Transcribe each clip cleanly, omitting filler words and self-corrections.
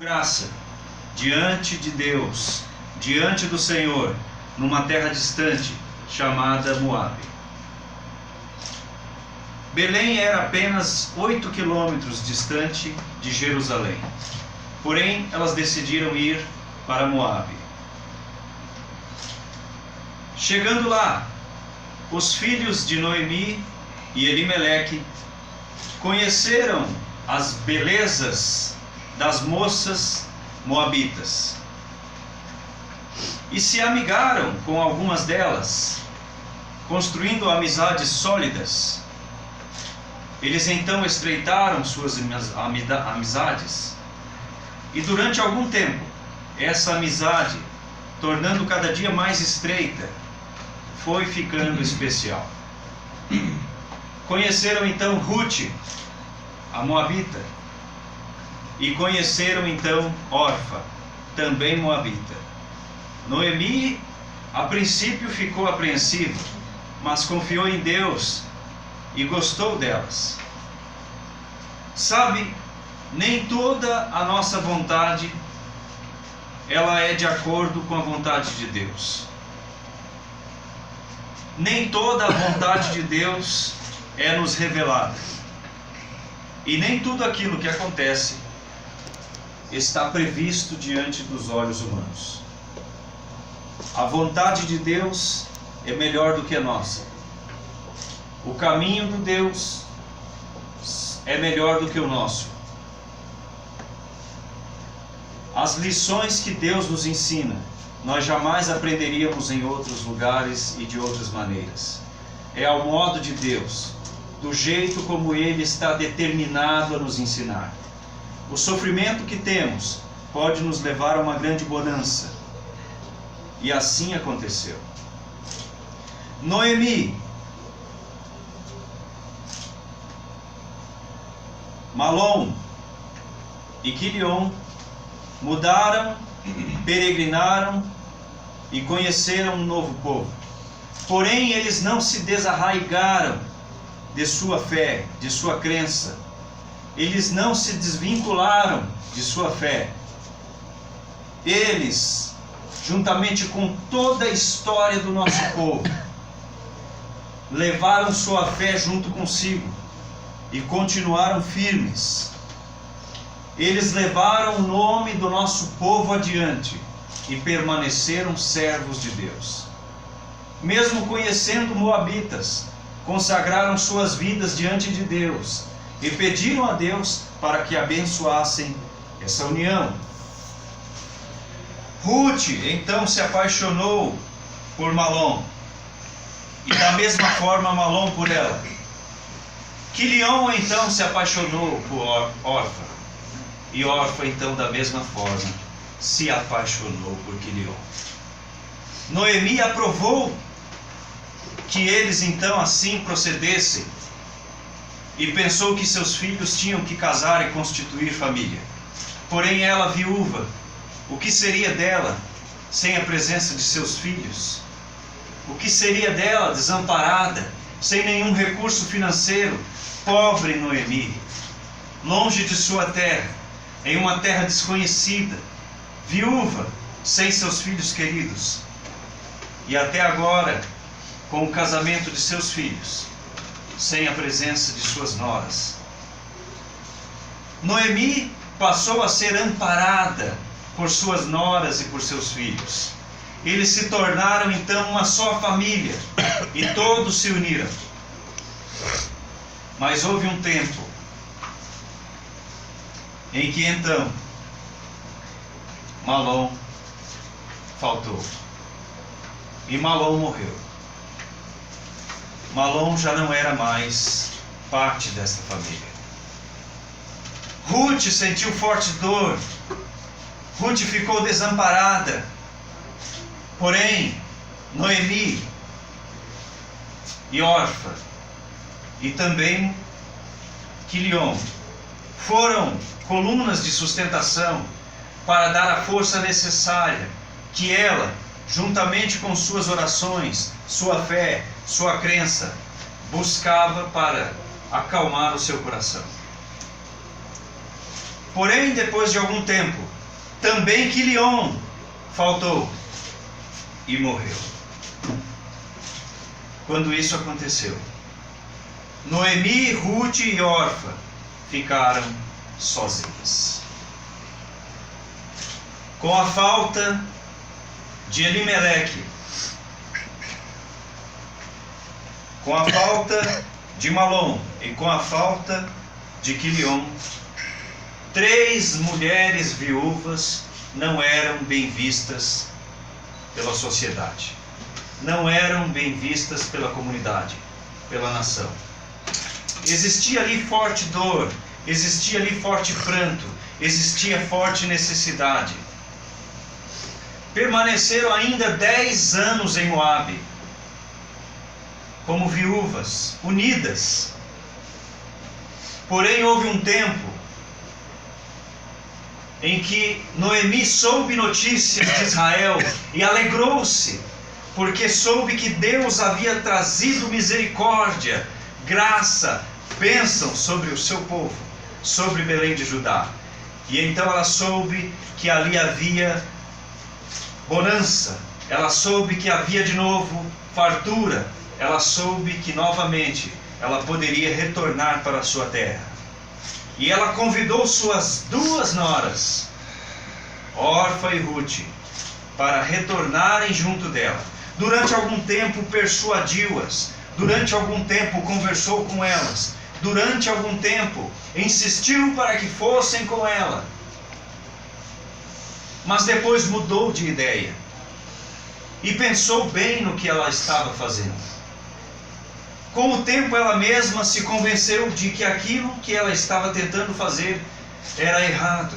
graça diante de Deus, diante do Senhor, numa terra distante chamada Moabe. Belém era apenas 8 quilômetros distante de Jerusalém. Porém, elas decidiram ir para Moabe. Chegando lá, os filhos de Noemi e Elimeleque conheceram as belezas das moças moabitas e se amigaram com algumas delas, construindo amizades sólidas. Eles então estreitaram suas amizades e durante algum tempo essa amizade, tornando cada dia mais estreita, foi ficando especial. Conheceram então Ruth, a moabita, e conheceram então Orfa, também moabita. Noemi, a princípio, ficou apreensiva, mas confiou em Deus e gostou delas. Sabe, nem toda a nossa vontade ela é de acordo com a vontade de Deus. Nem toda a vontade de Deus é nos revelada. E nem tudo aquilo que acontece está previsto diante dos olhos humanos. A vontade de Deus é melhor do que a nossa. O caminho de Deus é melhor do que o nosso. As lições que Deus nos ensina, nós jamais aprenderíamos em outros lugares e de outras maneiras. É ao modo de Deus, do jeito como Ele está determinado a nos ensinar. O sofrimento que temos pode nos levar a uma grande bonança. E assim aconteceu. Noemi, Malom e Quilion mudaram, peregrinaram e conheceram um novo povo. Porém, eles não se desarraigaram de sua fé, de sua crença. Eles não se desvincularam de sua fé. Eles, juntamente com toda a história do nosso povo, levaram sua fé junto consigo e continuaram firmes. Eles levaram o nome do nosso povo adiante e permaneceram servos de Deus. Mesmo conhecendo moabitas, consagraram suas vidas diante de Deus e pediram a Deus para que abençoassem essa união. Ruth então se apaixonou por Malom e da mesma forma Malom por ela. Quilion então se apaixonou por Orfa e Orfa então da mesma forma se apaixonou por Quilion. Noemi aprovou que eles então assim procedessem e pensou que seus filhos tinham que casar e constituir família. Porém ela, viúva, o que seria dela sem a presença de seus filhos? O que seria dela desamparada, sem nenhum recurso financeiro? Pobre Noemi, longe de sua terra, em uma terra desconhecida, viúva, sem seus filhos queridos. E até agora, com o casamento de seus filhos, sem a presença de suas noras. Noemi passou a ser amparada por suas noras e por seus filhos. Eles se tornaram então uma só família e todos se uniram. Mas houve um tempo em que então Malom faltou e Malom morreu. Malom já não era mais parte dessa família. Ruth sentiu forte dor. Ruth ficou desamparada. Porém, Noemi e Orfa e também Quilion foram colunas de sustentação para dar a força necessária que ela, juntamente com suas orações, sua fé, sua crença, buscava para acalmar o seu coração. Porém, depois de algum tempo, também Quilion faltou e morreu. Quando isso aconteceu, Noemi, Ruth e Orfa ficaram sozinhas. Com a falta de Elimeleque, com a falta de Malom e com a falta de Quilion, 3 mulheres viúvas não eram bem vistas pela sociedade, não eram bem vistas pela comunidade, pela nação. Existia ali forte dor, existia ali forte pranto, existia forte necessidade. Permaneceram ainda 10 anos em Moabe, como viúvas, unidas. Porém, houve um tempo em que Noemi soube notícias de Israel e alegrou-se, porque soube que Deus havia trazido misericórdia, graça, bênção sobre o seu povo, sobre Belém de Judá. E então ela soube que ali havia bonança, ela soube que havia de novo fartura, ela soube que novamente ela poderia retornar para a sua terra. E ela convidou suas 2 noras, Orfa e Ruth, para retornarem junto dela. Durante algum tempo persuadiu-as, durante algum tempo conversou com elas, durante algum tempo insistiu para que fossem com ela. Mas depois mudou de ideia e pensou bem no que ela estava fazendo. Com o tempo ela mesma se convenceu de que aquilo que ela estava tentando fazer era errado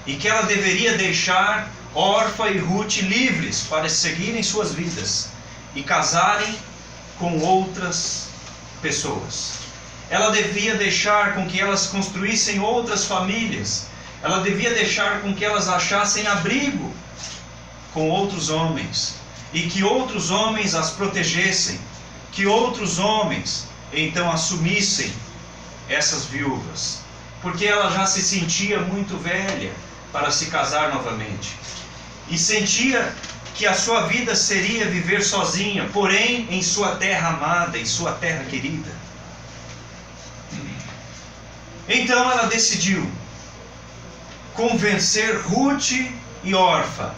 e que ela deveria deixar Orfa e Ruth livres para seguirem suas vidas e casarem com outras pessoas. Ela devia deixar com que elas construíssem outras famílias. Ela devia deixar com que elas achassem abrigo com outros homens e que outros homens as protegessem, que outros homens então assumissem essas viúvas, porque ela já se sentia muito velha para se casar novamente e sentia que a sua vida seria viver sozinha, porém em sua terra amada, em sua terra querida. Então ela decidiu convencer Ruth e Orfa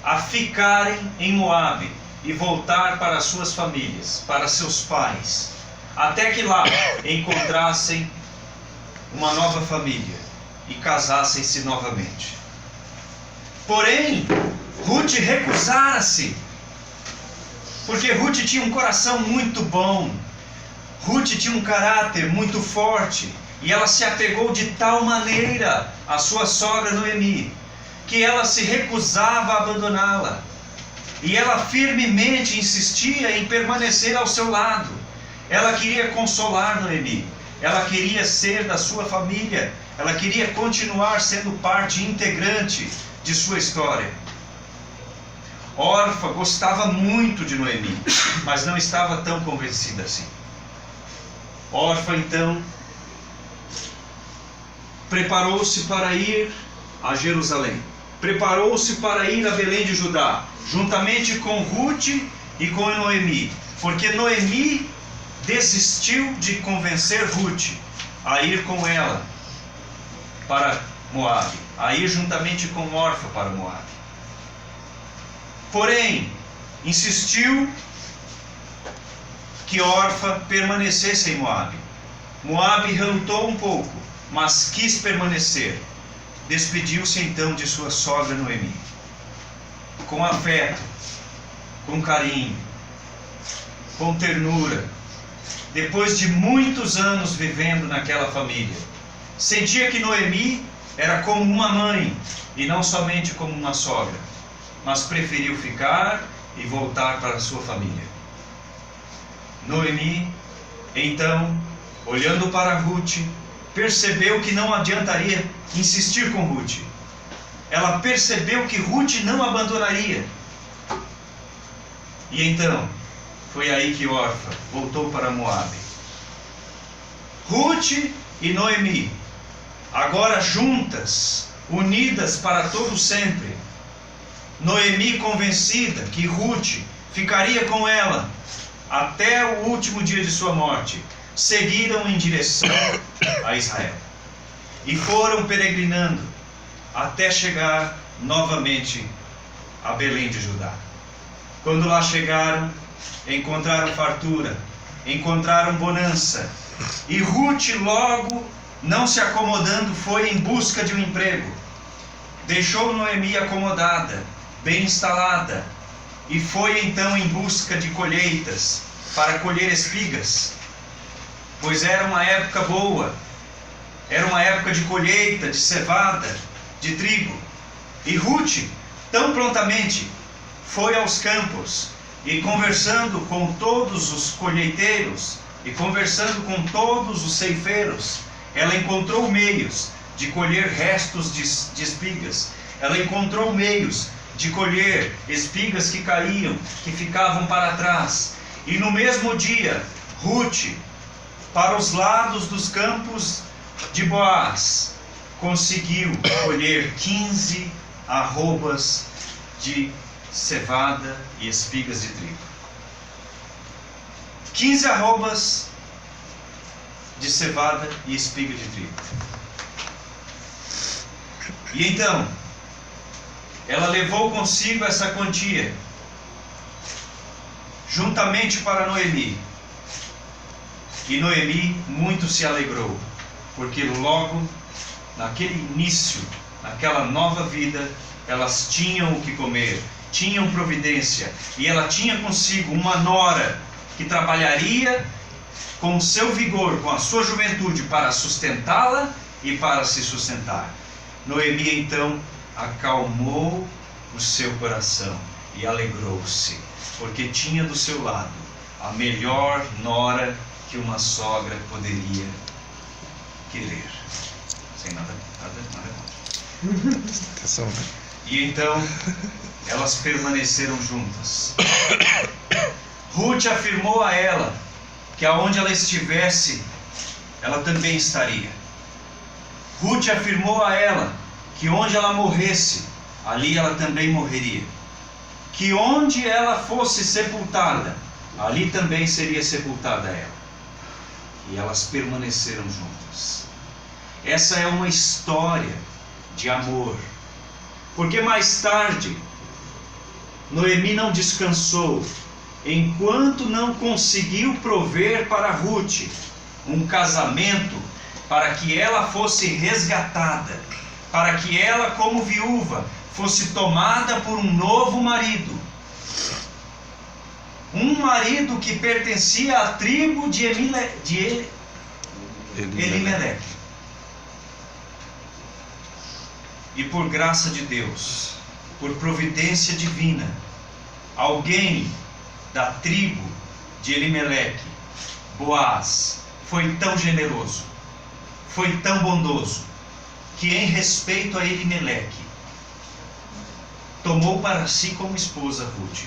a ficarem em Moabe e voltar para suas famílias, para seus pais, até que lá encontrassem uma nova família e casassem-se novamente. Porém, Ruth recusara-se, porque Ruth tinha um coração muito bom, Ruth tinha um caráter muito forte, e ela se apegou de tal maneira à sua sogra Noemi, que ela se recusava a abandoná-la. E ela firmemente insistia em permanecer ao seu lado. Ela queria consolar Noemi. Ela queria ser da sua família. Ela queria continuar sendo parte integrante de sua história. Orfa gostava muito de Noemi, mas não estava tão convencida assim. Orfa então preparou-se para ir a Jerusalém. Preparou-se para ir a Belém de Judá, juntamente com Ruth e com Noemi, porque Noemi desistiu de convencer Ruth a ir com ela para Moabe, a ir juntamente com Orfa para Moabe. Porém, insistiu que Orfa permanecesse em Moabe. Moabe relutou um pouco, mas quis permanecer. Despediu-se então de sua sogra Noemi, com afeto, com carinho, com ternura. Depois de muitos anos vivendo naquela família, sentia que Noemi era como uma mãe e não somente como uma sogra, mas preferiu ficar e voltar para a sua família. Noemi, então, olhando para Ruth, percebeu que não adiantaria insistir com Ruth. Ela percebeu que Ruth não abandonaria. E então, foi aí que Orfa voltou para Moabe. Ruth e Noemi agora juntas, unidas para todo sempre. Noemi convencida que Ruth ficaria com ela até o último dia de sua morte, seguiram em direção a Israel e foram peregrinando até chegar novamente a Belém de Judá. Quando lá chegaram, encontraram fartura, encontraram bonança, e Ruth logo, não se acomodando, foi em busca de um emprego. Deixou Noemi acomodada, bem instalada, e foi então em busca de colheitas, para colher espigas, pois era uma época boa, era uma época de colheita, de cevada, de trigo. E Ruth, tão prontamente, foi aos campos, e conversando com todos os colheiteiros, e conversando com todos os ceifeiros, ela encontrou meios de colher restos de espigas. Ela encontrou meios de colher espigas que caíam, que ficavam para trás. E no mesmo dia, Ruth, para os lados dos campos de Boaz, conseguiu colher 15 arrobas de cevada e espigas de trigo. 15 arrobas de cevada e espiga de trigo. E então, ela levou consigo essa quantia, juntamente para Noemi. E Noemi muito se alegrou, porque logo, naquele início, naquela nova vida, elas tinham o que comer, tinham providência, e ela tinha consigo uma nora que trabalharia com o seu vigor, com a sua juventude, para sustentá-la e para se sustentar. Noemi então acalmou o seu coração e alegrou-se, porque tinha do seu lado a melhor nora que uma sogra poderia querer. Sem nada contra. E então elas permaneceram juntas. Ruth afirmou a ela que aonde ela estivesse, ela também estaria. Ruth afirmou a ela que onde ela morresse, ali ela também morreria. Que onde ela fosse sepultada, ali também seria sepultada ela. E elas permaneceram juntas. Essa é uma história de amor. Porque mais tarde, Noemi não descansou, enquanto não conseguiu prover para Ruth um casamento, para que ela fosse resgatada, para que ela, como viúva, fosse tomada por um novo marido. Um marido que pertencia à tribo de Elimeleque. E por graça de Deus, por providência divina, alguém da tribo de Elimeleque, Boaz, foi tão generoso, foi tão bondoso, que em respeito a Elimeleque, tomou para si como esposa Ruth.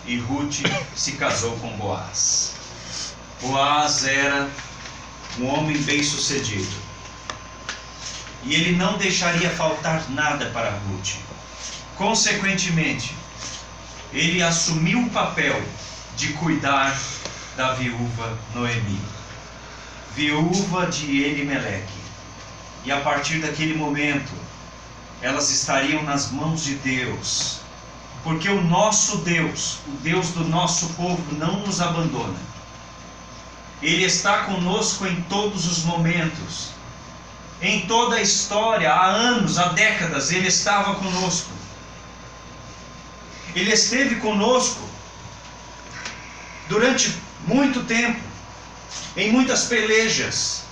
E Ruth se casou com Boaz. Boaz era um homem bem-sucedido, e ele não deixaria faltar nada para Ruth. Consequentemente, ele assumiu o papel de cuidar da viúva Noemi, viúva de Elimeleque. E a partir daquele momento, elas estariam nas mãos de Deus, porque o nosso Deus, o Deus do nosso povo, não nos abandona. Ele está conosco em todos os momentos. Em toda a história, há anos, há décadas, Ele estava conosco. Ele esteve conosco durante muito tempo, em muitas pelejas,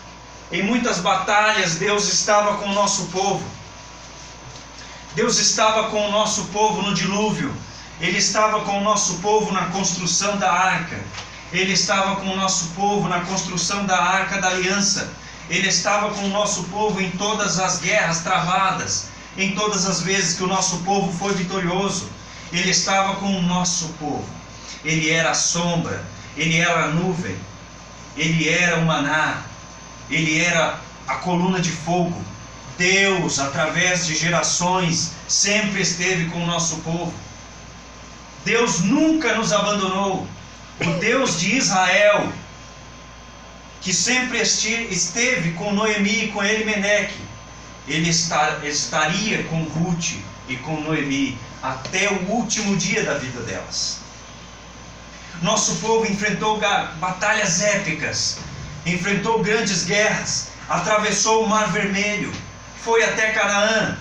em muitas batalhas. Deus estava com o nosso povo. Deus estava com o nosso povo no dilúvio. Ele estava com o nosso povo na construção da arca. Ele estava com o nosso povo na construção da arca da aliança. Ele estava com o nosso povo em todas as guerras travadas, em todas as vezes que o nosso povo foi vitorioso. Ele estava com o nosso povo. Ele era a sombra, Ele era a nuvem, Ele era o maná, Ele era a coluna de fogo Deus, através de gerações, sempre esteve com o nosso povo. Deus nunca nos abandonou. O Deus de Israel, que sempre esteve com Noemi e com Elimeleque, Ele estaria com Ruth e com Noemi até o último dia da vida delas. Nosso povo enfrentou batalhas épicas, enfrentou grandes guerras, atravessou o Mar Vermelho, foi até Canaã.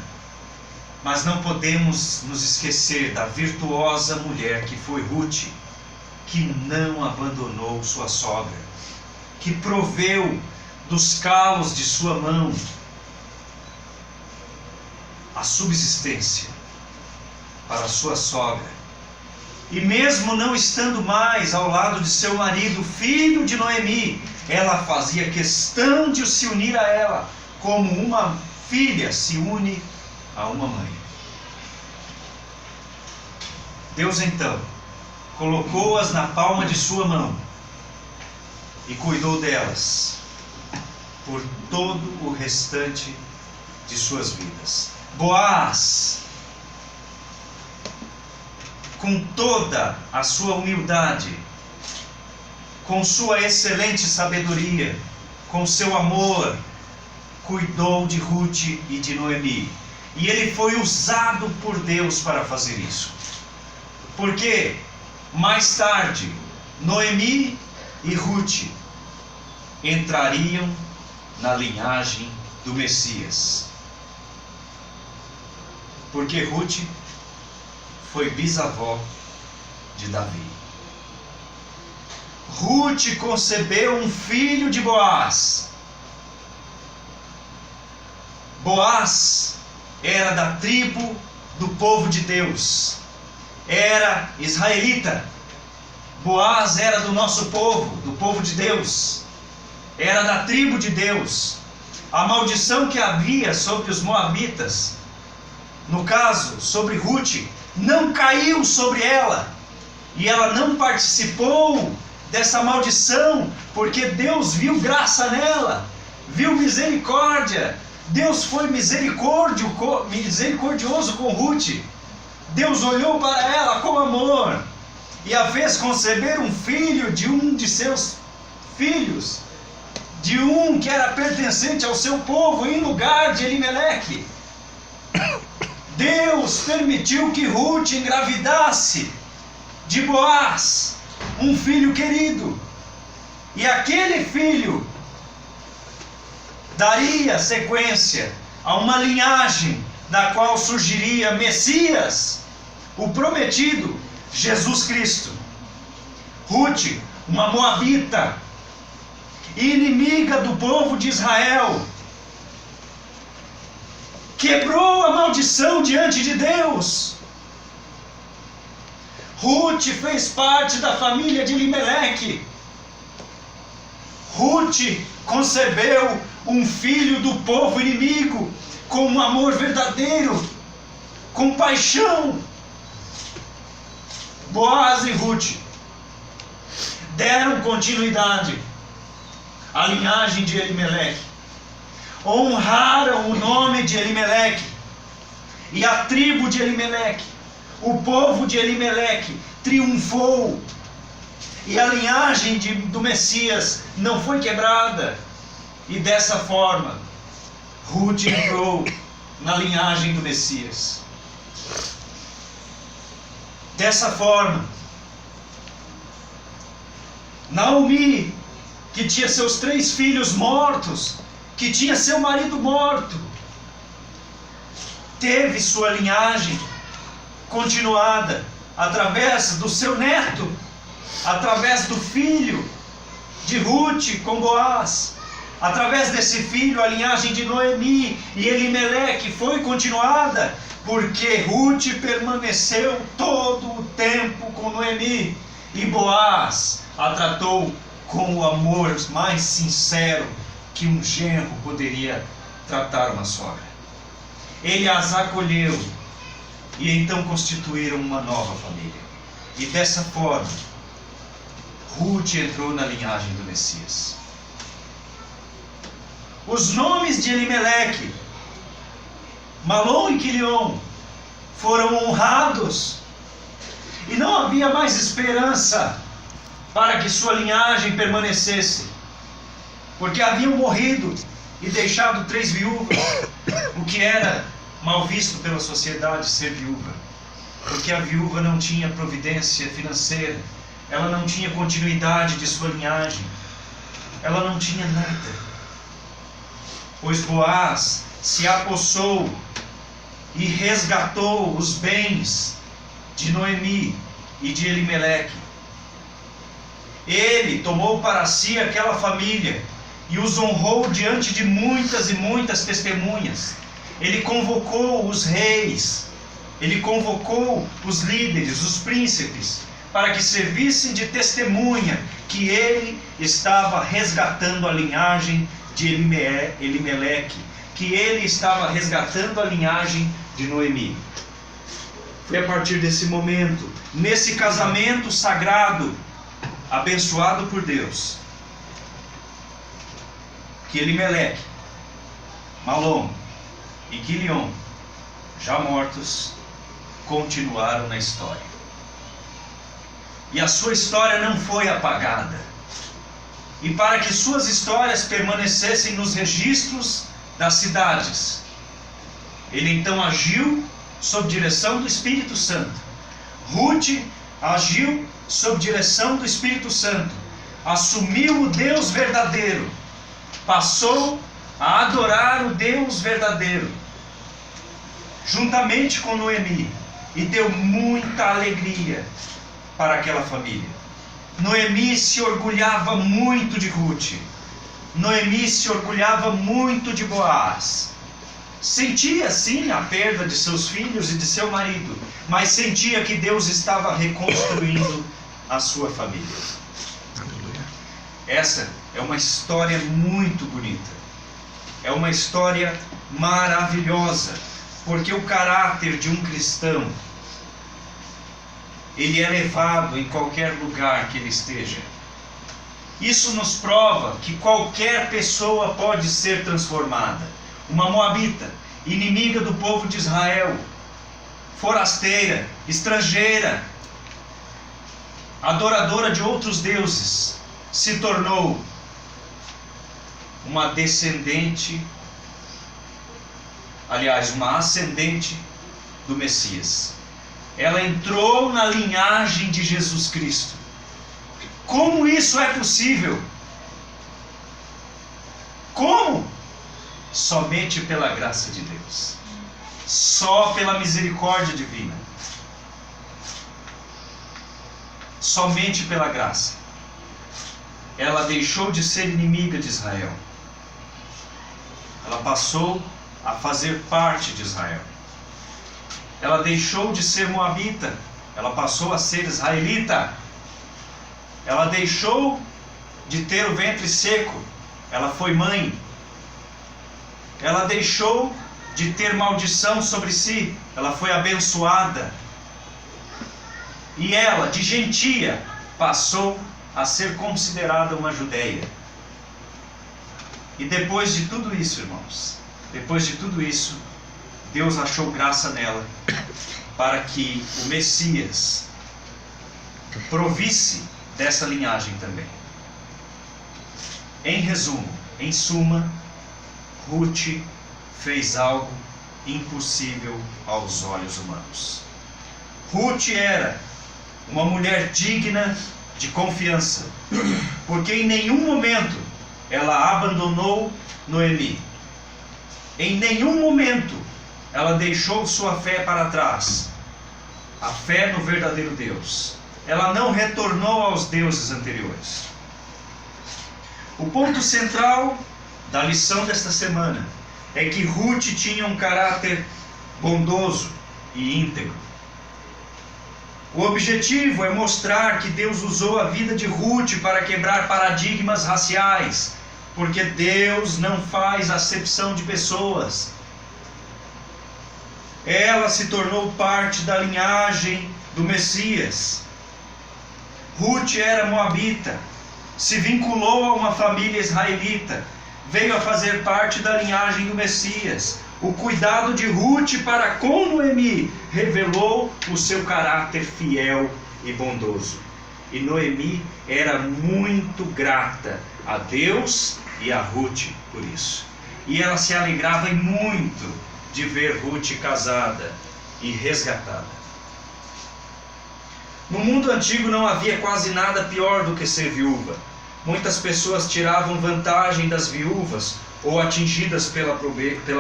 Mas não podemos nos esquecer da virtuosa mulher que foi Ruth, que não abandonou sua sogra, que proveu dos calos de sua mão a subsistência para sua sogra. E mesmo não estando mais ao lado de seu marido, filho de Noemi, ela fazia questão de se unir a ela, como uma filha se une a uma mãe. Deus então colocou-as na palma de sua mão e cuidou delas por todo o restante de suas vidas. Boaz, com toda a sua humildade, com sua excelente sabedoria, com seu amor, cuidou de Ruth e de Noemi. E ele foi usado por Deus para fazer isso. Porque mais tarde, Noemi e Ruth entrariam na linhagem do Messias. Porque Ruth foi bisavó de Davi. Ruth concebeu um filho de Boaz. Boaz era da tribo do povo de Deus. Era israelita. Boaz era do nosso povo, do povo de Deus. Era da tribo de Deus. A maldição que havia sobre os moabitas, no caso, sobre Ruth, não caiu sobre ela. E ela não participou dessa maldição, porque Deus viu graça nela, viu misericórdia. Deus foi misericordioso com Ruth. Deus olhou para ela com amor e a fez conceber um filho de um de seus filhos, de um que era pertencente ao seu povo, em lugar de Elimeleque. Deus permitiu que Ruth engravidasse de Boaz, um filho querido. E aquele filho daria sequência a uma linhagem da qual surgiria Messias, o prometido, Jesus Cristo. Ruth, uma moabita, inimiga do povo de Israel, quebrou a maldição diante de Deus. Ruth fez parte da família de Elimeleque. Ruth concebeu um filho do povo inimigo, com um amor verdadeiro, com paixão. Boaz e Ruth deram continuidade à linhagem de Elimeleque, honraram o nome de Elimeleque e a tribo de Elimeleque. O povo de Elimeleque triunfou e a linhagem do Messias não foi quebrada. E dessa forma, Ruth entrou na linhagem do Messias. Dessa forma, Naomi, que tinha seus 3 filhos mortos, que tinha seu marido morto, teve sua linhagem continuada através do seu neto, através do filho de Ruth com Boaz. Através desse filho, a linhagem de Noemi e Elimeleque foi continuada, porque Ruth permaneceu todo o tempo com Noemi, e Boaz a tratou com o amor mais sincero que um genro poderia tratar uma sogra. Ele as acolheu, e então constituíram uma nova família. E dessa forma, Ruth entrou na linhagem do Messias. Os nomes de Elimeleque Malom e Quilion foram honrados, e não havia mais esperança para que sua linhagem permanecesse, porque haviam morrido e deixado 3 viúvas, o que era mal visto pela sociedade ser viúva, porque a viúva não tinha providência financeira, ela não tinha continuidade de sua linhagem, ela não tinha nada. Pois Boaz se apossou e resgatou os bens de Noemi e de Elimeleque. Ele tomou para si aquela família e os honrou diante de muitas e muitas testemunhas. Ele convocou os reis, ele convocou os líderes, os príncipes, para que servissem de testemunha que ele estava resgatando a linhagem de Elimeleque, que ele estava resgatando a linhagem de Noemi. Foi a partir desse momento, nesse casamento sagrado, abençoado por Deus, que Elimeleque, Malom e Quilion, já mortos, continuaram na história. E a sua história não foi apagada. E para que suas histórias permanecessem nos registros das cidades, ele então agiu sob direção do Espírito Santo. Ruth agiu sob direção do Espírito Santo, assumiu o Deus verdadeiro, passou a adorar o Deus verdadeiro, juntamente com Noemi, e deu muita alegria para aquela família. Noemi se orgulhava muito de Ruth, Noemi se orgulhava muito de Boaz. Sentia sim a perda de seus filhos e de seu marido, mas sentia que Deus estava reconstruindo a sua família. Essa é uma história muito bonita, é uma história maravilhosa, porque o caráter de um cristão, ele é levado em qualquer lugar que ele esteja. Isso nos prova que qualquer pessoa pode ser transformada. Uma moabita, inimiga do povo de Israel, forasteira, estrangeira, adoradora de outros deuses, se tornou uma descendente, aliás, uma ascendente do Messias. Ela entrou na linhagem de Jesus Cristo. Como isso é possível? Como? Somente pela graça de Deus. Só pela misericórdia divina. Somente pela graça. Ela deixou de ser inimiga de Israel. Ela passou a fazer parte de Israel. Ela deixou de ser moabita, ela passou a ser israelita. Ela deixou de ter o ventre seco, ela foi mãe. Ela deixou de ter maldição sobre si, ela foi abençoada. E ela, de gentia, passou a ser considerada uma judeia. E depois de tudo isso, irmãos, depois de tudo isso, Deus achou graça nela para que o Messias provisse dessa linhagem também. Em resumo, em suma, Ruth fez algo impossível aos olhos humanos. Ruth era uma mulher digna de confiança, porque em nenhum momento ela abandonou Noemi. Em nenhum momento ela deixou sua fé para trás, a fé no verdadeiro Deus. Ela não retornou aos deuses anteriores. O ponto central da lição desta semana é que Ruth tinha um caráter bondoso e íntegro. O objetivo é mostrar que Deus usou a vida de Ruth para quebrar paradigmas raciais, porque Deus não faz acepção de pessoas. Ela se tornou parte da linhagem do Messias. Ruth era moabita, se vinculou a uma família israelita, veio a fazer parte da linhagem do Messias. O cuidado de Ruth para com Noemi revelou o seu caráter fiel e bondoso. E Noemi era muito grata a Deus e a Ruth por isso. E ela se alegrava muito de ver Ruth casada e resgatada. No mundo antigo não havia quase nada pior do que ser viúva. Muitas pessoas tiravam vantagem das viúvas ou atingidas pela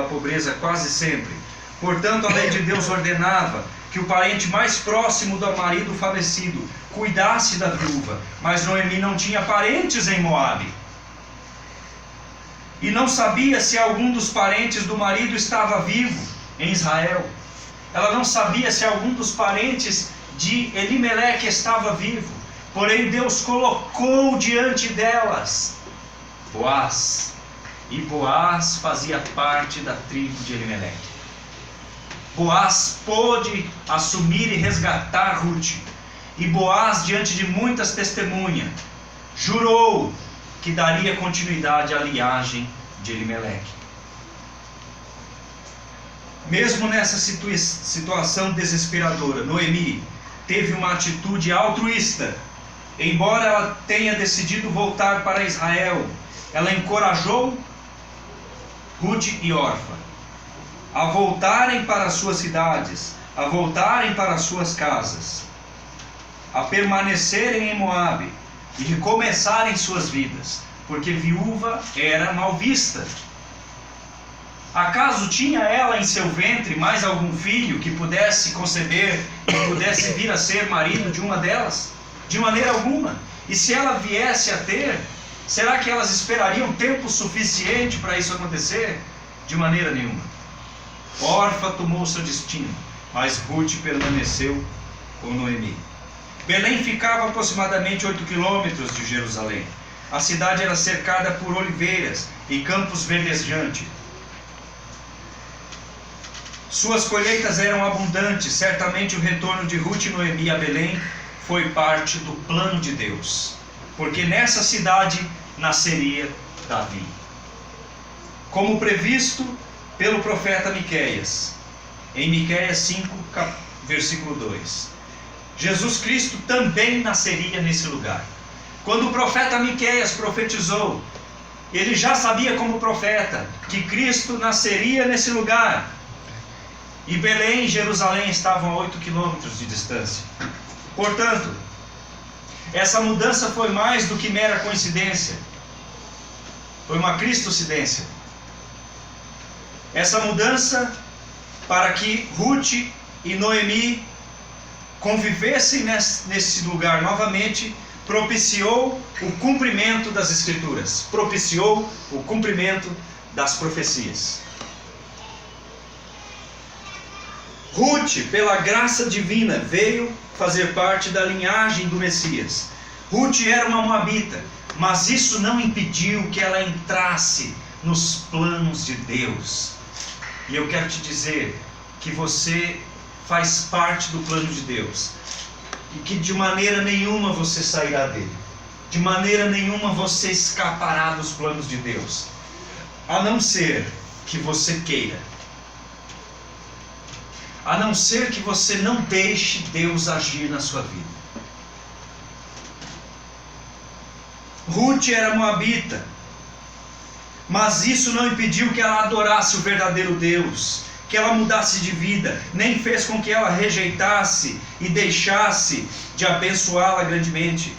pobreza quase sempre. Portanto, a lei de Deus ordenava que o parente mais próximo do marido falecido cuidasse da viúva. Mas Noemi não tinha parentes em Moabe. E não sabia se algum dos parentes do marido estava vivo em Israel. Ela não sabia se algum dos parentes de Elimeleque estava vivo. Porém, Deus colocou diante delas Boaz. E Boaz fazia parte da tribo de Elimeleque. Boaz pôde assumir e resgatar Ruth. E Boaz, diante de muitas testemunhas, jurou que daria continuidade à linhagem de Elimeleque. Mesmo nessa situação desesperadora, Noemi teve uma atitude altruísta. Embora ela tenha decidido voltar para Israel, ela encorajou Ruth e Orfa a voltarem para suas cidades, a voltarem para suas casas, a permanecerem em Moabe e recomeçarem suas vidas, porque viúva era mal vista. Acaso tinha ela em seu ventre mais algum filho que pudesse conceber, que pudesse vir a ser marido de uma delas? De maneira alguma. E se ela viesse a ter, será que elas esperariam tempo suficiente para isso acontecer? De maneira nenhuma. Orfa tomou seu destino, mas Ruth permaneceu com Noemi. Belém ficava aproximadamente 8 quilômetros de Jerusalém. A cidade era cercada por oliveiras e campos verdejantes. Suas colheitas eram abundantes. Certamente o retorno de Ruth e Noemi a Belém foi parte do plano de Deus, porque nessa cidade nasceria Davi, como previsto pelo profeta Miqueias, em Miqueias 5, versículo 2. Jesus Cristo também nasceria nesse lugar. Quando o profeta Miqueias profetizou, ele já sabia como profeta que Cristo nasceria nesse lugar. E Belém e Jerusalém estavam a 8 quilômetros de distância. Portanto, essa mudança foi mais do que mera coincidência. Foi uma cristocidência. Essa mudança para que Ruth e Noemi convivessem nesse lugar novamente, propiciou o cumprimento das Escrituras, propiciou o cumprimento das profecias. Ruth, pela graça divina, veio fazer parte da linhagem do Messias. Ruth era uma moabita, mas isso não impediu que ela entrasse nos planos de Deus. E eu quero te dizer que você faz parte do plano de Deus, e que de maneira nenhuma você sairá dele, de maneira nenhuma você escapará dos planos de Deus, a não ser que você queira, a não ser que você não deixe Deus agir na sua vida. Ruth era moabita, mas isso não impediu que ela adorasse o verdadeiro Deus, que ela mudasse de vida, nem fez com que ela rejeitasse e deixasse de abençoá-la grandemente.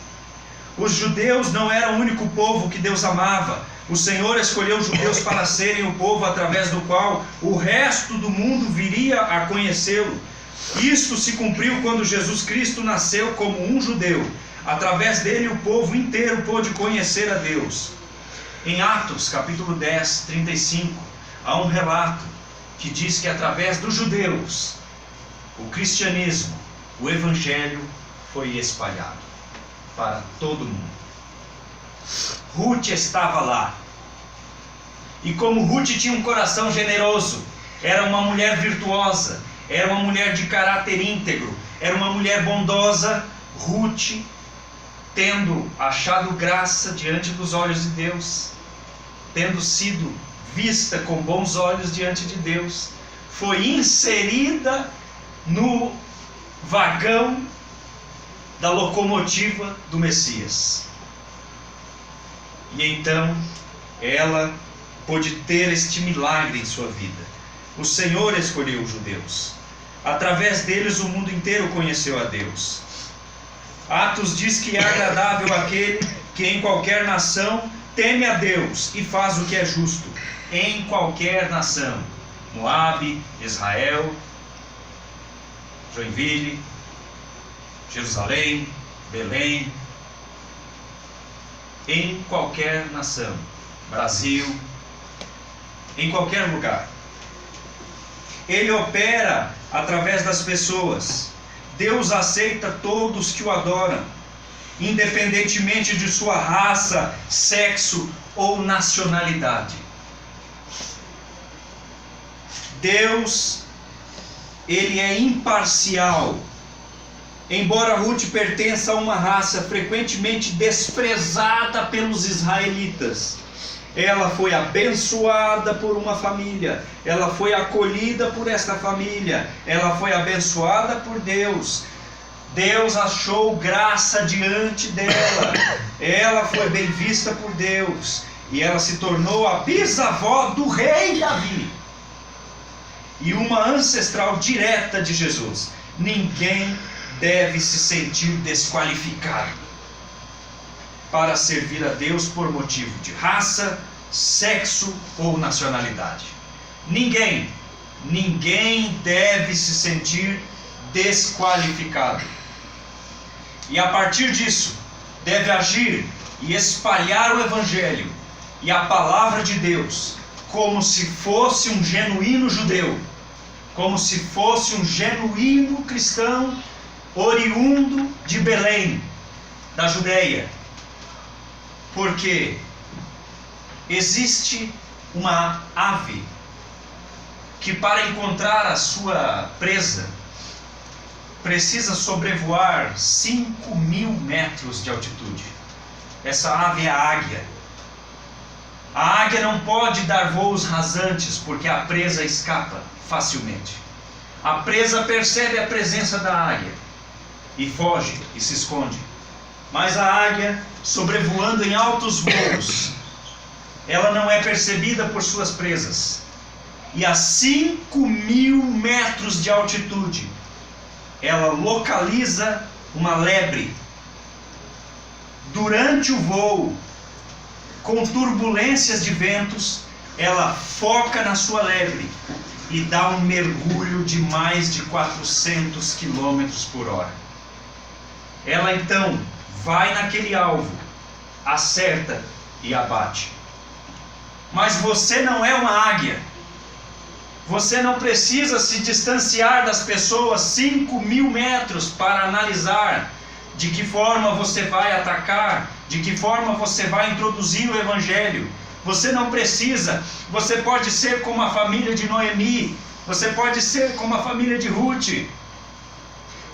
Os judeus não eram o único povo que Deus amava. O Senhor escolheu os judeus para serem o povo através do qual o resto do mundo viria a conhecê-lo. Isto se cumpriu quando Jesus Cristo nasceu como um judeu. Através dele o povo inteiro pôde conhecer a Deus. Em Atos capítulo 10, 35, há um relato que diz que através dos judeus, o cristianismo, o evangelho foi espalhado para todo mundo. Ruth estava lá. E como Ruth tinha um coração generoso, era uma mulher virtuosa, era uma mulher de caráter íntegro, era uma mulher bondosa, Ruth, tendo achado graça diante dos olhos de Deus, tendo sido vista com bons olhos diante de Deus, foi inserida no vagão da locomotiva do Messias. E então ela pôde ter este milagre em sua vida. O Senhor escolheu os judeus. Através deles o mundo inteiro conheceu a Deus. Atos diz que é agradável àquele que em qualquer nação teme a Deus e faz o que é justo. Em qualquer nação. Moabe, Israel, Joinville, Jerusalém, Belém. Em qualquer nação. Brasil. Em qualquer lugar. Ele opera através das pessoas. Deus aceita todos que o adoram, independentemente de sua raça, sexo ou nacionalidade. Deus, ele é imparcial. Embora Ruth pertença a uma raça frequentemente desprezada pelos israelitas, ela foi abençoada por uma família, ela foi acolhida por esta família, ela foi abençoada por Deus. Deus achou graça diante dela, ela foi bem vista por Deus, e ela se tornou a bisavó do rei Davi, e uma ancestral direta de Jesus. Ninguém deve se sentir desqualificado para servir a Deus por motivo de raça, sexo ou nacionalidade. Ninguém deve se sentir desqualificado. E a partir disso, deve agir e espalhar o Evangelho e a palavra de Deus como se fosse um genuíno judeu, como se fosse um genuíno cristão oriundo de Belém, da Judeia. Porque existe uma ave que, para encontrar a sua presa, precisa sobrevoar 5.000 metros de altitude. Essa ave é a águia. A águia não pode dar voos rasantes, porque a presa escapa facilmente. A presa percebe a presença da águia e foge e se esconde. Mas a águia, sobrevoando em altos voos, ela não é percebida por suas presas. E a 5.000 metros de altitude, ela localiza uma lebre. Durante o voo, com turbulências de ventos, ela foca na sua lebre e dá um mergulho de mais de 400 km por hora. Ela então vai naquele alvo, acerta e abate. Mas você não é uma águia. Você não precisa se distanciar das pessoas 5.000 metros para analisar de que forma você vai atacar, de que forma você vai introduzir o Evangelho. Você não precisa. Você pode ser como a família de Noemi, você pode ser como a família de Ruth.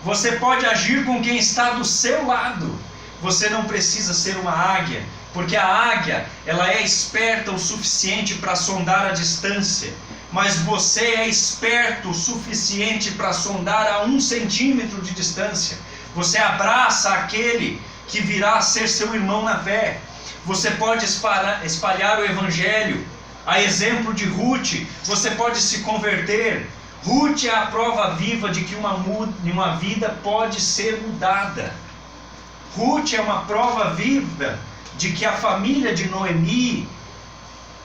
Você pode agir com quem está do seu lado. Você não precisa ser uma águia, porque a águia, ela é esperta o suficiente para sondar a distância, mas você é esperto o suficiente para sondar a 1 centímetro de distância. Você abraça aquele que virá a ser seu irmão na fé. Você pode espalhar o Evangelho. A exemplo de Ruth, você pode se converter. Ruth é a prova viva de que uma vida pode ser mudada. Ruth é uma prova viva de que a família de Noemi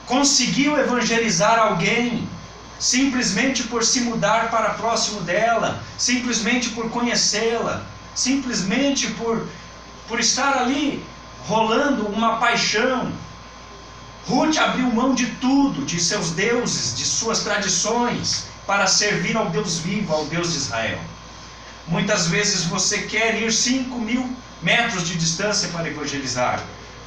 conseguiu evangelizar alguém simplesmente por se mudar para próximo dela, simplesmente por conhecê-la, simplesmente por estar ali rolando uma paixão. Ruth abriu mão de tudo, de seus deuses, de suas tradições, para servir ao Deus vivo, ao Deus de Israel. Muitas vezes você quer ir 5.000 metros de distância para evangelizar,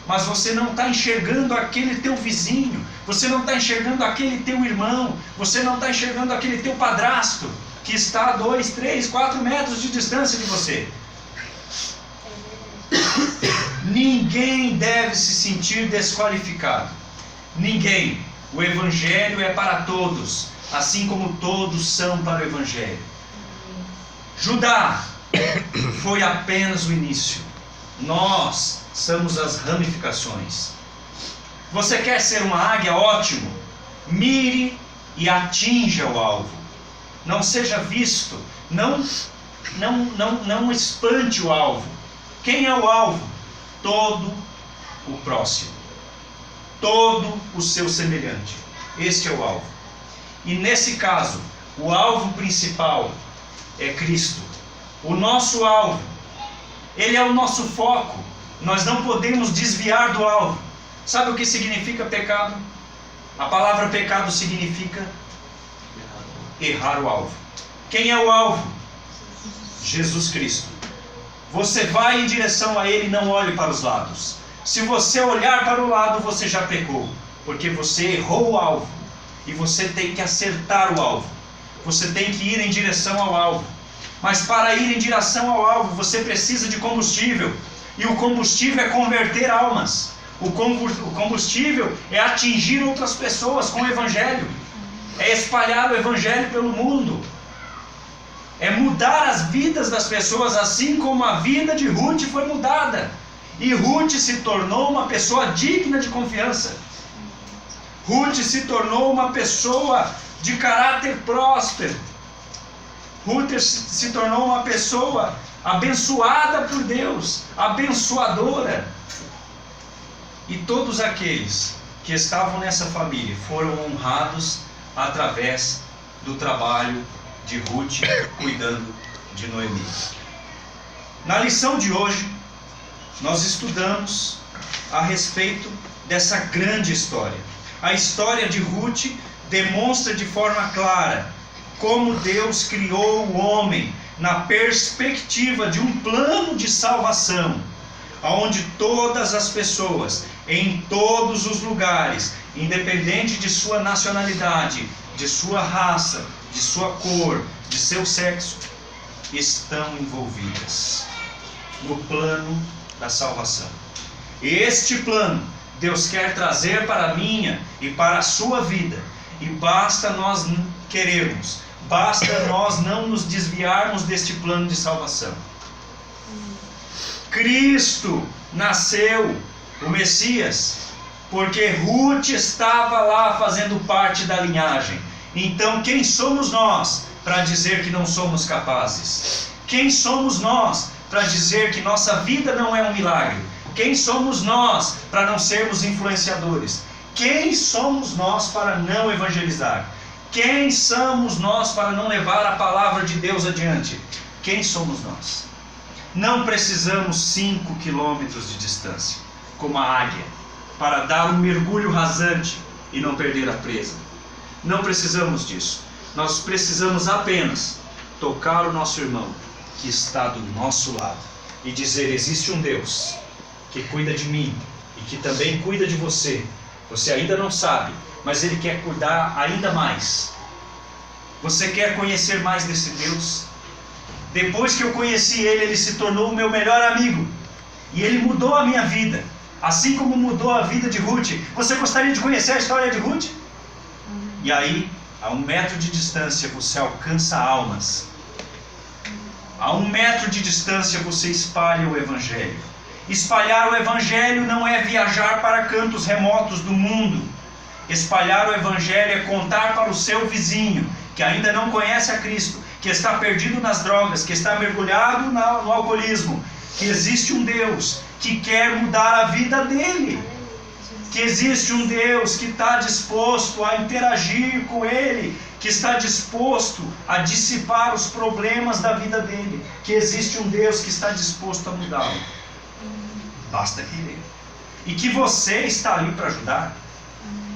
mas você não está enxergando aquele teu vizinho, você não está enxergando aquele teu irmão, você não está enxergando aquele teu padrasto, que está a 2, 3, 4 metros de distância de você. Ninguém deve se sentir desqualificado. Ninguém. O Evangelho é para todos, assim como todos são para o Evangelho. Judá foi apenas o início. Nós somos as ramificações. Você quer ser uma águia? Ótimo. Mire e atinja o alvo. Não seja visto. Não espante o alvo. Quem é o alvo? Todo o próximo. Todo o seu semelhante. Este é o alvo. E nesse caso, o alvo principal é Cristo. O nosso alvo. Ele é o nosso foco. Nós não podemos desviar do alvo. Sabe o que significa pecado? A palavra pecado significa errar o alvo. Quem é o alvo? Jesus Cristo. Você vai em direção a Ele, não olhe para os lados. Se você olhar para o lado, você já pecou, porque você errou o alvo. E você tem que acertar o alvo. Você tem que ir em direção ao alvo. Mas para ir em direção ao alvo, você precisa de combustível. E o combustível é converter almas. O combustível é atingir outras pessoas com o Evangelho. É espalhar o Evangelho pelo mundo. É mudar as vidas das pessoas, assim como a vida de Ruth foi mudada. E Ruth se tornou uma pessoa digna de confiança. Ruth se tornou uma pessoa de caráter próspero. Ruth se tornou uma pessoa abençoada por Deus, abençoadora. E todos aqueles que estavam nessa família foram honrados através do trabalho de Ruth cuidando de Noemi. Na lição de hoje, nós estudamos a respeito dessa grande história. A história de Ruth demonstra de forma clara como Deus criou o homem na perspectiva de um plano de salvação, onde todas as pessoas, em todos os lugares, independente de sua nacionalidade, de sua raça, de sua cor, de seu sexo, estão envolvidas no plano da salvação. Este plano Deus quer trazer para a minha e para a sua vida, e basta nós querermos, basta nós não nos desviarmos deste plano de salvação. Cristo nasceu, o Messias, porque Ruth estava lá fazendo parte da linhagem. Então quem somos nós para dizer que não somos capazes? Quem somos nós para dizer que nossa vida não é um milagre? Quem somos nós para não sermos influenciadores? Quem somos nós para não evangelizar? Quem somos nós para não levar a palavra de Deus adiante? Quem somos nós? Não precisamos 5 quilômetros de distância, como a águia, para dar um mergulho rasante e não perder a presa. Não precisamos disso. Nós precisamos apenas tocar o nosso irmão que está do nosso lado e dizer: existe um Deus que cuida de mim e que também cuida de você. Você ainda não sabe, mas Ele quer cuidar ainda mais. Você quer conhecer mais desse Deus? Depois que eu conheci Ele, Ele se tornou o meu melhor amigo. E Ele mudou a minha vida, assim como mudou a vida de Ruth. Você gostaria de conhecer a história de Ruth? E aí, a 1 metro de distância, você alcança almas. A 1 metro de distância, você espalha o Evangelho. Espalhar o Evangelho não é viajar para cantos remotos do mundo. Espalhar o Evangelho é contar para o seu vizinho, que ainda não conhece a Cristo, que está perdido nas drogas, que está mergulhado no alcoolismo, que existe um Deus que quer mudar a vida dele. Que existe um Deus que está disposto a interagir com ele, que está disposto a dissipar os problemas da vida dele. Que existe um Deus que está disposto a mudá-lo. Basta querer. E que você está ali para ajudar.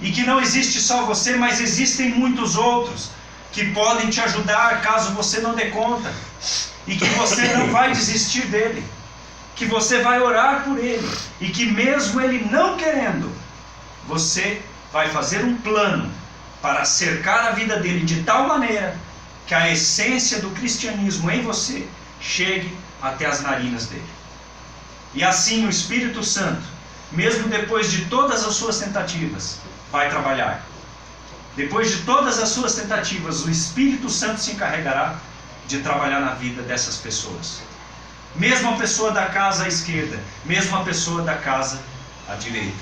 E que não existe só você, mas existem muitos outros que podem te ajudar caso você não dê conta. E que você não vai desistir dele. Que você vai orar por ele. E que mesmo ele não querendo, você vai fazer um plano para cercar a vida dele de tal maneira que a essência do cristianismo em você chegue até as narinas dele. E assim o Espírito Santo, mesmo depois de todas as suas tentativas, vai trabalhar. Depois de todas as suas tentativas, o Espírito Santo se encarregará de trabalhar na vida dessas pessoas. Mesmo a pessoa da casa à esquerda, mesmo a pessoa da casa à direita.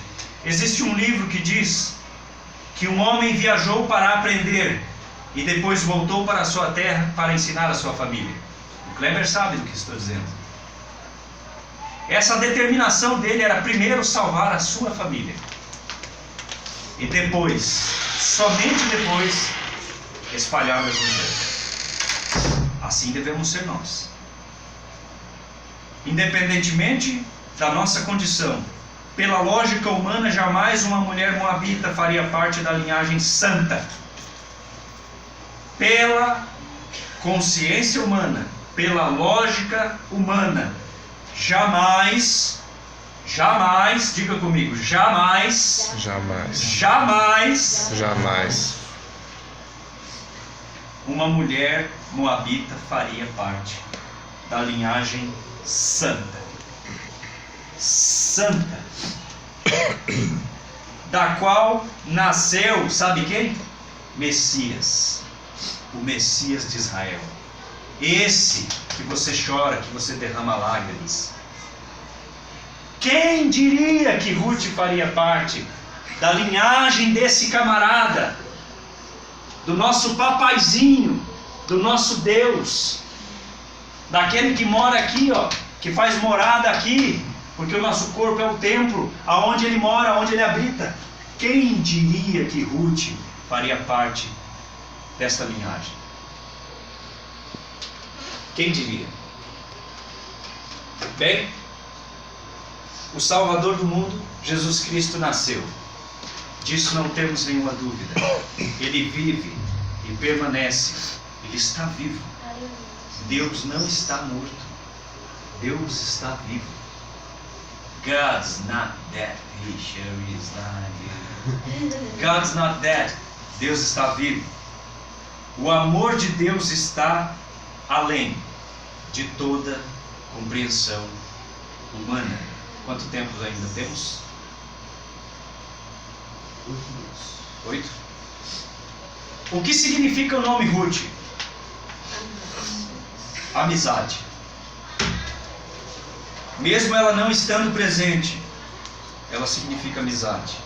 Existe um livro que diz que um homem viajou para aprender e depois voltou para a sua terra para ensinar a sua família. O Kleber sabe do que estou dizendo. Essa determinação dele era primeiro salvar a sua família. E depois, somente depois, espalhar o Evangelho. Assim devemos ser nós. Independentemente da nossa condição, pela lógica humana, jamais uma mulher moabita faria parte da linhagem santa. Pela consciência humana, pela lógica humana, jamais, diga comigo, jamais uma mulher moabita faria parte da linhagem santa, da qual nasceu, sabe quem? Messias, o Messias de Israel. Esse que você chora, que você derrama lágrimas. Quem diria que Ruth faria parte da linhagem desse camarada, do nosso papaizinho, do nosso Deus, daquele que mora aqui, ó, que faz morada aqui, porque o nosso corpo é o templo, aonde ele mora, onde ele habita. Quem diria que Ruth faria parte dessa linhagem? Quem diria? Bem, o Salvador do mundo, Jesus Cristo, nasceu. Disso não temos nenhuma dúvida. Ele vive e permanece. Ele está vivo. Deus não está morto. Deus está vivo. God's not dead. He sure is not. God's not dead. Deus está vivo. O amor de Deus está além de toda compreensão humana. Quanto tempo ainda temos? 8. O que significa o nome Ruth? Amizade. Mesmo ela não estando presente, ela significa amizade.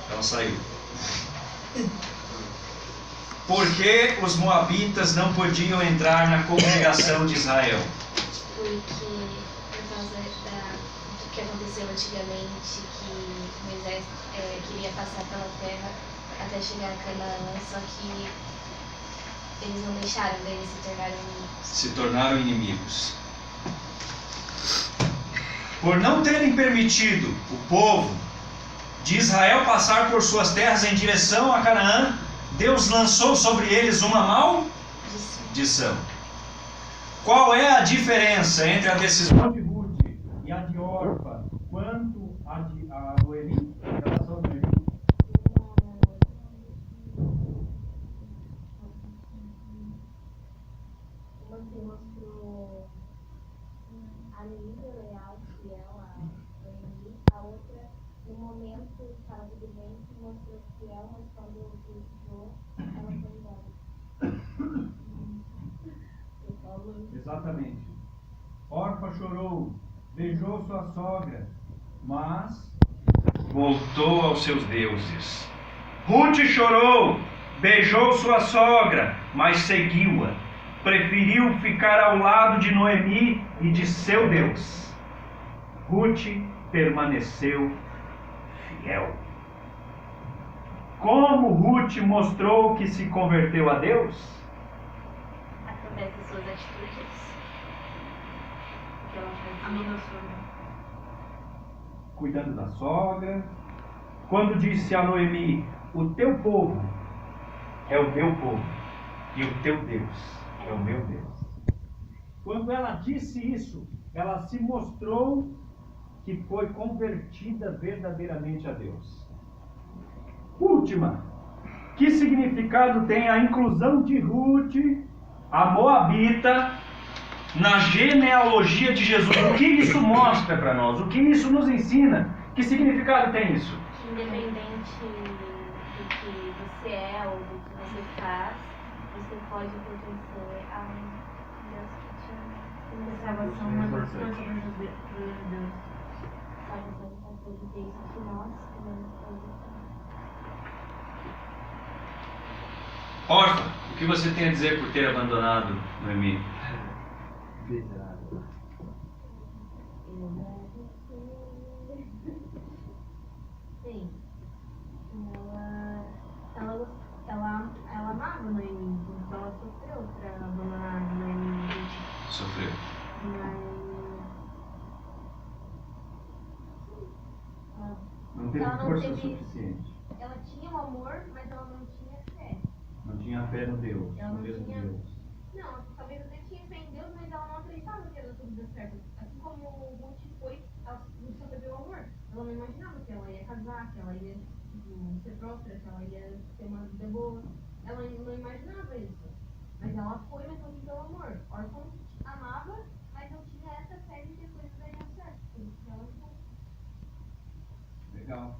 Ela saiu. Por que os moabitas não podiam entrar na congregação de Israel? Porque, por causa do que aconteceu antigamente, que Moisés queria passar pela terra até chegar a Canaã, só que eles não deixaram, daí eles se tornaram inimigos. Por não terem permitido o povo de Israel passar por suas terras em direção a Canaã, Deus lançou sobre eles uma maldição. Qual é a diferença entre a decisão de Ruth e a de Orfa quanto a de Noemi? Em relação a Noemi? Uma se mostrou amiga, leal, fiel a Noemi. A outra, no momento que estava tudo bem, se mostrou fiel, mas quando precisou, ela foi embora. Exatamente. Orfa chorou, beijou sua sogra, mas voltou aos seus deuses. Ruth chorou, beijou sua sogra, mas seguiu-a. Preferiu ficar ao lado de Noemi e de seu Deus. Ruth permaneceu fiel. Como Ruth mostrou que se converteu a Deus? Através das suas atitudes. Que ela fazia. Cuidando da sogra. Quando disse a Noemi: o teu povo é o meu povo e o teu Deus é o meu Deus. Quando ela disse isso, ela se mostrou que foi convertida verdadeiramente a Deus. Última, que significado tem a inclusão de Ruth, a moabita, na genealogia de Jesus? O que isso mostra para nós? O que isso nos ensina? Que significado tem isso? Independente que você é ou do que você faz, você pode pertencer a um Deus que te ama. A salvação é uma das coisas de Deus. Salvação está desde que nós também estamos. Órfã, o que você tem a dizer por ter abandonado Noemi? Sim. Ela amava Noemi, então ela sofreu para abandonar Noemi. Sofreu. Não teve Ela não força teve- suficiente. Ela tinha o amor, mas ela não tinha fé. Não tinha fé no Deus, Ela no não mesmo tinha- Deus. Não, talvez até tinha fé em Deus, mas ela não acreditava que ia dar tudo certo. Assim como o Ruth foi, ela só teve o amor. Ela não imaginava que ela ia casar, que ela ia ser próspera, que ela ia ter uma vida boa. Ela não imaginava isso. Mas ela foi, mas foi pelo amor. Órfã amava, mas não tinha essa fé de que as coisas dariam certo. Por isso que ela foi. Legal.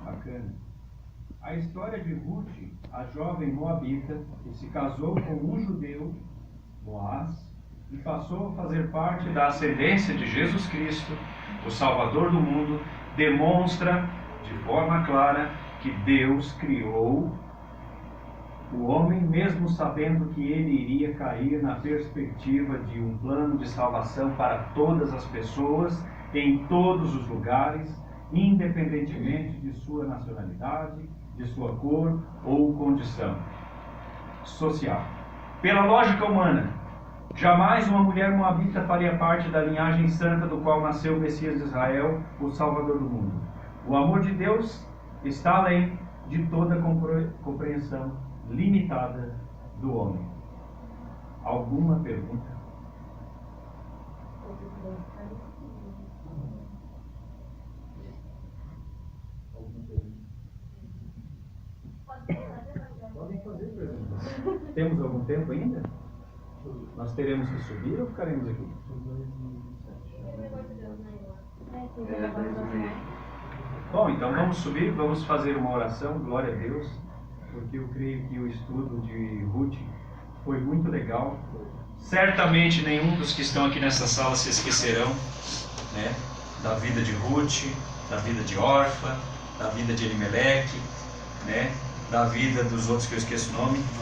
Bacana. A história de Ruth, a jovem moabita, que se casou com um judeu, Boaz, e passou a fazer parte da ascendência de Jesus Cristo, o Salvador do mundo, demonstra de forma clara que Deus criou o homem, mesmo sabendo que ele iria cair na perspectiva de um plano de salvação para todas as pessoas, em todos os lugares, independentemente de sua nacionalidade, de sua cor ou condição social. Pela lógica humana, jamais uma mulher moabita faria parte da linhagem santa do qual nasceu o Messias de Israel, o Salvador do mundo. O amor de Deus está além de toda compreensão limitada do homem. Alguma pergunta? Podem fazer perguntas. Temos algum tempo ainda? Nós teremos que subir ou ficaremos aqui? Bom, então vamos subir, vamos fazer uma oração, glória a Deus, porque eu creio que o estudo de Ruth foi muito legal. Certamente nenhum dos que estão aqui nessa sala se esquecerão, né, da vida de Ruth, da vida de Orfa, da vida de Elimeleque, né, da vida dos outros que eu esqueço o nome.